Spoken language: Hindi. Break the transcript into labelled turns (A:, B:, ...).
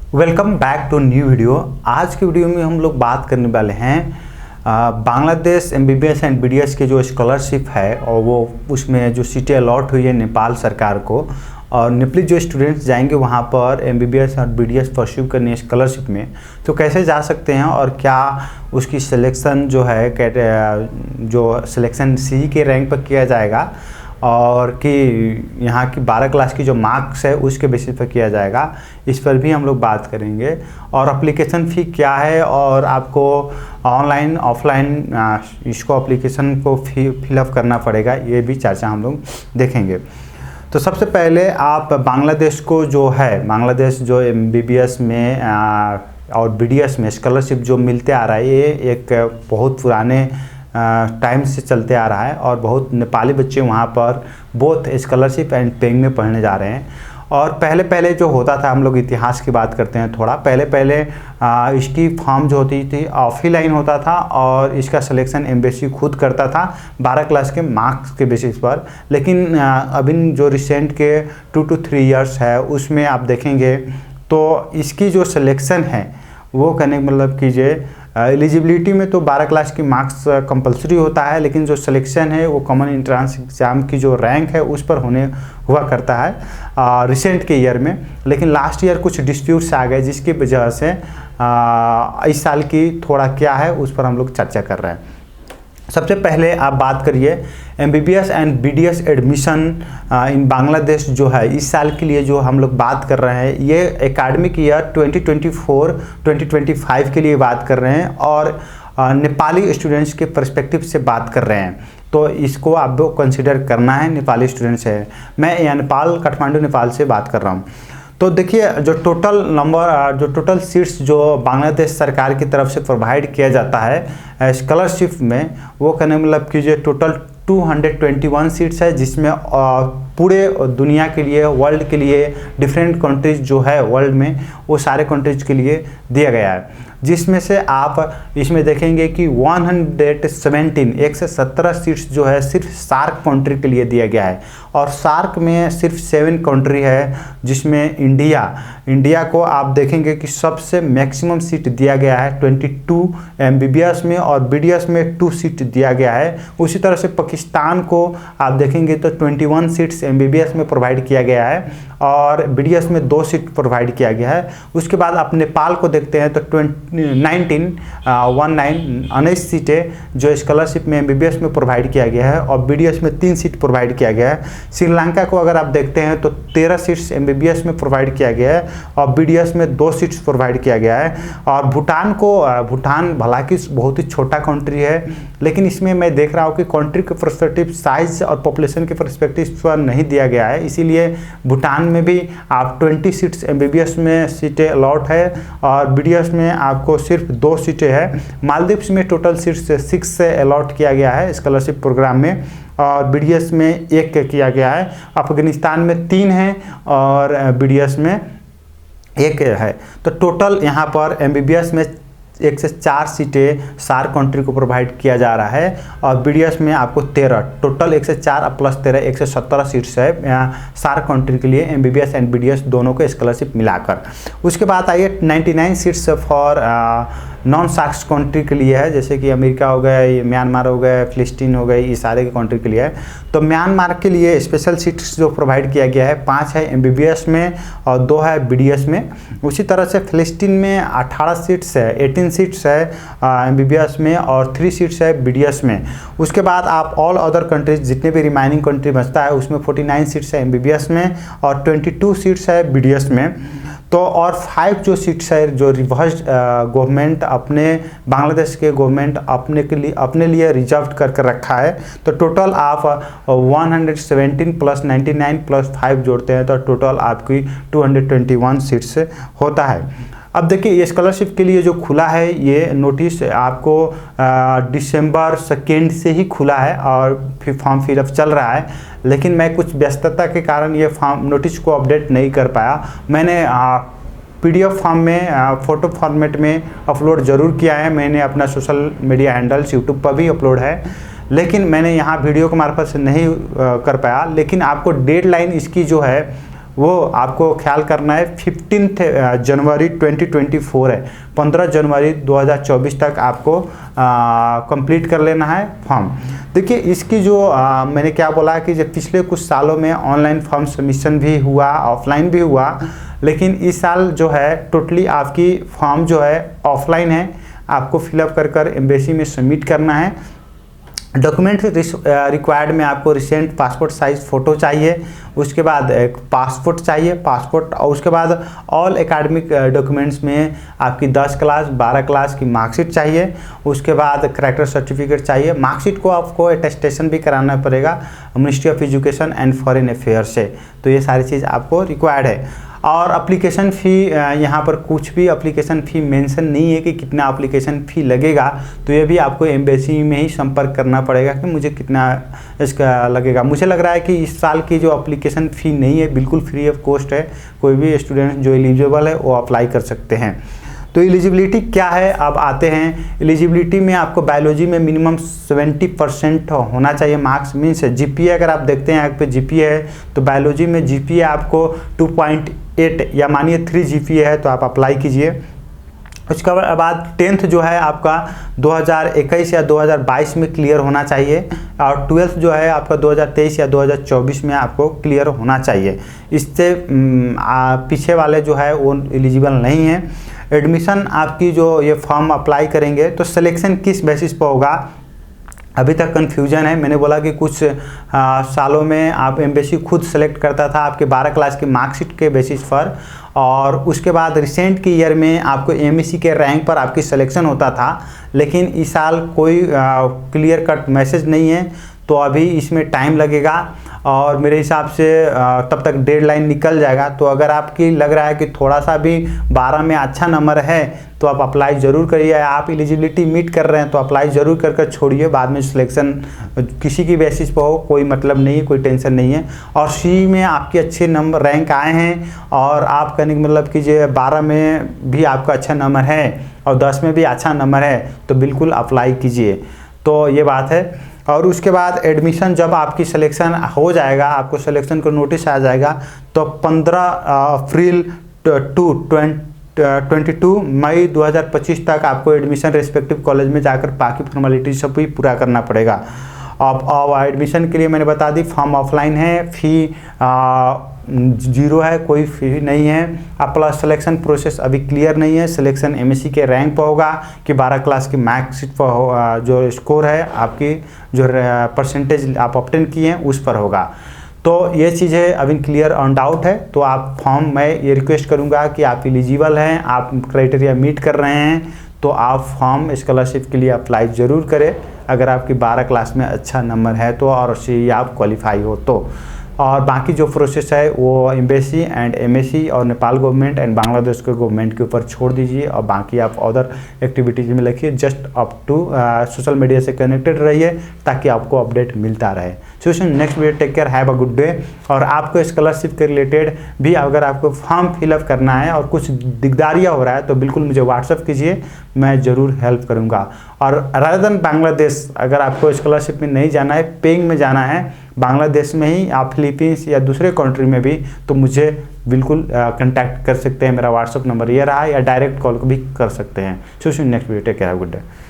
A: Welcome back to new video. आज की वीडियो में हम लोग बात करने वाले हैं बांग्लादेश एमबीबीएस एंड बीडीएस के जो स्कॉलरशिप है और वो उसमें जो सीटें अलॉट हुई है नेपाल सरकार को, और नेपाली जो स्टूडेंट्स जाएंगे वहाँ पर एमबीबीएस और बीडीएस परस्यू करने स्कॉलरशिप में, तो कैसे जा सकते हैं और क्या उसकी सिलेक्शन जो है जो सिलेक्शन सी के रैंक पर किया जाएगा और कि यहाँ की 12 क्लास की जो मार्क्स है उसके बेसिस पर किया जाएगा, इस पर भी हम लोग बात करेंगे। और एप्लीकेशन फ़ी क्या है और आपको ऑनलाइन ऑफलाइन इसको एप्लीकेशन को फिलअप करना पड़ेगा, ये भी चर्चा हम लोग देखेंगे। तो सबसे पहले आप बांग्लादेश को जो है, बांग्लादेश जो एमबीबीएस में और बीडीएस में स्कॉलरशिप जो मिलते आ रहा है, ये एक बहुत पुराने टाइम से चलते आ रहा है और बहुत नेपाली बच्चे वहाँ पर बोथ स्कॉलरशिप एंड पेइंग में पढ़ने जा रहे हैं। और पहले जो होता था, हम लोग इतिहास की बात करते हैं थोड़ा, पहले इसकी फॉर्म जो होती थी ऑफलाइन होता था और इसका सिलेक्शन एम्बेसी खुद करता था 12 क्लास के मार्क्स के बेसिस पर। लेकिन अभी जो रिसेंट के 2 to 3 इयर्स है उसमें आप देखेंगे तो इसकी जो सिलेक्शन है वो करने मतलब कीजिए, एलिजिबिलिटी में तो 12 क्लास की मार्क्स कंपलसरी होता है, लेकिन जो सिलेक्शन है वो कॉमन एंट्रेंस एग्जाम की जो रैंक है उस पर हुआ करता है रिसेंट के ईयर में। लेकिन लास्ट ईयर कुछ डिस्प्यूट्स आ गए जिसकी वजह से इस साल की थोड़ा क्या है उस पर हम लोग चर्चा कर रहे हैं। सबसे पहले आप बात करिए MBBS and BDS admission in Bangladesh जो है इस साल के लिए जो हम लोग बात कर रहे हैं, ये एकेडमिक ईयर 2024-2025 के लिए बात कर रहे हैं और नेपाली स्टूडेंट्स के पर्सपेक्टिव से बात कर रहे हैं। तो इसको आपको कंसिडर करना है, नेपाली स्टूडेंट्स है। मैं यहाँ नेपाल, काठमांडू नेपाल से बात कर रहा हूँ। तो देखिए जो टोटल सीट्स जो बांग्लादेश सरकार की तरफ से प्रोवाइड किया जाता है स्कॉलरशिप में, वो कहने मतलब कीजिए टोटल 221 सीट्स है, जिसमें पूरे दुनिया के लिए, वर्ल्ड के लिए, डिफरेंट कंट्रीज जो है वर्ल्ड में वो सारे कंट्रीज के लिए दिया गया है। जिसमें से आप इसमें देखेंगे कि 117 सीट्स जो है सिर्फ सार्क कंट्री के लिए दिया गया है और सार्क में सिर्फ 7 कंट्री है, जिसमें इंडिया को आप देखेंगे कि सबसे मैक्सिमम सीट दिया गया है 22 एमबीबीएस में और बीडीएस में 2 सीट दिया गया है। उसी तरह से पाकिस्तान को आप देखेंगे तो 21 सीट्स एमबीबीएस में प्रोवाइड किया गया है और बीडीएस में 2 सीट प्रोवाइड किया गया है। उसके बाद आप नेपाल को देखते हैं तो 19 सीटें जो स्कॉलरशिप में एमबीबीएस में प्रोवाइड किया गया है और बीडीएस में 3 सीट प्रोवाइड किया गया है। श्रीलंका को अगर आप देखते हैं तो 13 सीट्स एमबीबीएस में प्रोवाइड किया गया है और बीडीएस में 2 सीट्स प्रोवाइड किया गया है। और भूटान हालांकि बहुत ही छोटा कंट्री है, लेकिन इसमें मैं देख रहा हूँ कि कंट्री के पर्सपेक्टिव साइज और पॉपुलेशन के पर्सपेक्टिव पर नहीं दिया गया है, इसीलिए भूटान में भी आप 20 सीट्स एमबीबीएस में सीटें अलॉट है और बीडीएस में आपको सिर्फ 2 सीटें हैं। मालदीव्स में टोटल सीट्स 6 से अलॉट किया गया है स्कॉलरशिप प्रोग्राम में और बीडीएस में 1 किया गया है। अफगानिस्तान में 3 हैं और बीडीएस में 1 है। तो टोटल यहाँ पर एमबीबीएस में 1 से 4 सीटें सार्क कंट्री को प्रोवाइड किया जा रहा है और बीडीएस में आपको 13, टोटल 1 से 4 प्लस 13 117 सीट्स है यहाँ सार्क कंट्री के लिए एमबीबीएस एंड बीडीएस दोनों को स्कॉलरशिप मिलाकर। उसके बाद आइए 99 seats for non SAARC country के लिए है, जैसे कि अमेरिका हो गए, म्यांमार हो गए, फिलिस्तीन हो गए, ये सारे के कंट्री के लिए है। तो म्यांमार के लिए स्पेशल सीट्स जो प्रोवाइड किया गया है 5 है एमबीबीएस में और 2 है बीडीएस में। उसी तरह से फिलिस्तीन में 18 सीट्स है, 18 सीट्स है एमबीबीएस में और 3 सीट्स है बीडीएस में। उसके बाद आप ऑल अदर कंट्रीज जितने भी रिमाइनिंग कंट्री बचता है उसमें 49 सीट्स है एमबीबीएस में और 22 सीट्स है बीडीएस में। तो और 5 जो सीट्स है जो रिवर्स गवर्नमेंट अपने बांग्लादेश के गवर्नमेंट अपने लिए रिजर्व करके रखा है। तो टोटल आप 117 प्लस 99 प्लस 5 जोड़ते हैं तो टोटल आपकी 221 सीट्स होता है। अब देखिए ये स्कॉलरशिप के लिए जो खुला है ये नोटिस आपको दिसंबर 2 से ही खुला है और फिर फॉर्म फिलअप चल रहा है, लेकिन मैं कुछ व्यस्तता के कारण ये फॉर्म नोटिस को अपडेट नहीं कर पाया। मैंने पीडीएफ फॉर्म में फ़ोटो फॉर्मेट में अपलोड ज़रूर किया है, मैंने अपना सोशल मीडिया हैंडल्स यूट्यूब पर भी अपलोड है, लेकिन मैंने यहाँ वीडियो के मार्फत से नहीं कर पाया। लेकिन आपको डेडलाइन इसकी जो है वो आपको ख्याल करना है 15 जनवरी 2024 है, 15 जनवरी 2024 तक आपको कंप्लीट कर लेना है फॉर्म। देखिए इसकी जो मैंने क्या बोला कि जब पिछले कुछ सालों में ऑनलाइन फॉर्म सबमिशन भी हुआ, ऑफलाइन भी हुआ, लेकिन इस साल जो है टोटली आपकी फॉर्म जो है ऑफलाइन है, आपको फिलअप कर एम्बेसी में सबमिट करना है। डॉक्यूमेंट रिक्वायर्ड में आपको रिसेंट पासपोर्ट साइज फ़ोटो चाहिए, उसके बाद एक पासपोर्ट चाहिए, पासपोर्ट, और उसके बाद ऑल एकेडमिक डॉक्यूमेंट्स में आपकी 10 क्लास 12 क्लास की मार्कशीट चाहिए, उसके बाद करैक्टर सर्टिफिकेट चाहिए। मार्कशीट को आपको अटेस्टेशन भी कराना पड़ेगा ministry of education and foreign affairs से, तो ये सारी चीज़ आपको रिक्वायर्ड है। और एप्लीकेशन फ़ी, यहाँ पर कुछ भी एप्लीकेशन फ़ी मेंशन नहीं है कि कितना एप्लीकेशन फ़ी लगेगा, तो ये भी आपको एम्बेसी में ही संपर्क करना पड़ेगा कि मुझे कितना इसका लगेगा। मुझे लग रहा है कि इस साल की जो एप्लीकेशन फ़ी नहीं है, बिल्कुल फ्री ऑफ कॉस्ट है, कोई भी स्टूडेंट जो एलिजिबल है वो अप्लाई कर सकते हैं। तो एलिजिबिलिटी क्या है, अब आते हैं एलिजिबिलिटी में। आपको बायोलॉजी में मिनिमम 70% होना चाहिए मार्क्स, मीन्स जीपीए अगर आप देखते हैं यहाँ पे जीपीए है, तो बायोलॉजी में जीपीए आपको 2.8 या मानिए 3 जीपीए है तो आप अप्लाई कीजिए। उसके बाद 10th जो है आपका 2021 या 2022 में क्लियर होना चाहिए, और 12th जो है आपका 2023 या 2024 में आपको क्लियर होना चाहिए। इससे पीछे वाले जो है वो एलिजिबल नहीं है। एडमिशन आपकी जो ये फॉर्म अप्लाई करेंगे तो सिलेक्शन किस बेसिस पर होगा, अभी तक कन्फ्यूजन है। मैंने बोला कि कुछ सालों में आप एम्बेसी खुद सेलेक्ट करता था आपके 12 क्लास की मार्कशीट के बेसिस पर, और उसके बाद रिसेंट की ईयर में आपको एमएससी के रैंक पर आपकी सिलेक्शन होता था, लेकिन इस साल कोई क्लियर कट मैसेज नहीं है, तो अभी इसमें टाइम लगेगा और मेरे हिसाब से तब तक डेडलाइन निकल जाएगा। तो अगर आपकी लग रहा है कि थोड़ा सा भी 12 में अच्छा नंबर है तो आप अप्लाई ज़रूर करिए। आप एलिजिबिलिटी मीट कर रहे हैं तो अप्लाई ज़रूर कर छोड़िए, बाद में सिलेक्शन किसी की बेसिस पर हो कोई मतलब नहीं है, कोई टेंशन नहीं है। और सी में आपके अच्छे नंबर रैंक आए हैं और आप कहने का मतलब कीजिए 12 में भी आपका अच्छा नंबर है और 10 में भी अच्छा नंबर है तो बिल्कुल अप्लाई कीजिए। तो ये बात है। और उसके बाद एडमिशन जब आपकी सिलेक्शन हो जाएगा, आपको सिलेक्शन का नोटिस आ जाएगा, तो 15 अप्रैल 22 मई 2025 तक आपको एडमिशन रेस्पेक्टिव कॉलेज में जाकर बाकी फॉर्मेलिटी सब भी पूरा करना पड़ेगा। अब एडमिशन के लिए मैंने बता दी फॉर्म ऑफलाइन है, फ़ी 0 है, कोई फी नहीं है। अब प्लस सिलेक्शन प्रोसेस अभी क्लियर नहीं है, सिलेक्शन एमएससी के रैंक पर होगा कि 12 क्लास की मार्कशीट पर जो स्कोर है आपकी, जो परसेंटेज आप ऑब्टेन किए हैं उस पर होगा। तो ये चीज़ें अभी क्लियर ऑन डाउट है। तो आप फॉर्म, मैं ये रिक्वेस्ट करूँगा कि आप एलिजिबल हैं, आप क्राइटेरिया मीट कर रहे हैं तो आप फॉर्म स्कॉलरशिप के लिए अप्लाई ज़रूर करें अगर आपकी 12 क्लास में अच्छा नंबर है तो, और उससे आप क्वालिफाई हो तो। और बाकी जो प्रोसेस है वो एम्बेसी एंड एमएससी और नेपाल गवर्नमेंट एंड बांग्लादेश के गवर्नमेंट के ऊपर छोड़ दीजिए, और बाकी आप अदर एक्टिविटीज़ में लिखिए। Just up to social media से कनेक्टेड रहिए ताकि आपको अपडेट मिलता रहे। So next video, take care, have a good day. और आपको स्कॉलरशिप के रिलेटेड भी अगर आपको फॉर्म फिलअप करना है और कुछ दिकदारियाँ हो रहा है तो बिल्कुल मुझे व्हाट्सअप कीजिए, मैं ज़रूर हेल्प करूँगा। और रादर देन बांग्लादेश, अगर आपको स्कॉलरशिप में नहीं जाना है, पेइंग में जाना है बांग्लादेश में ही, आप फिलीपींस या दूसरे कंट्री में भी, तो मुझे बिल्कुल कांटेक्ट कर सकते हैं। मेरा व्हाट्सअप नंबर ये रहा, या डायरेक्ट कॉल भी कर सकते हैं। So next video, take care, have a good day.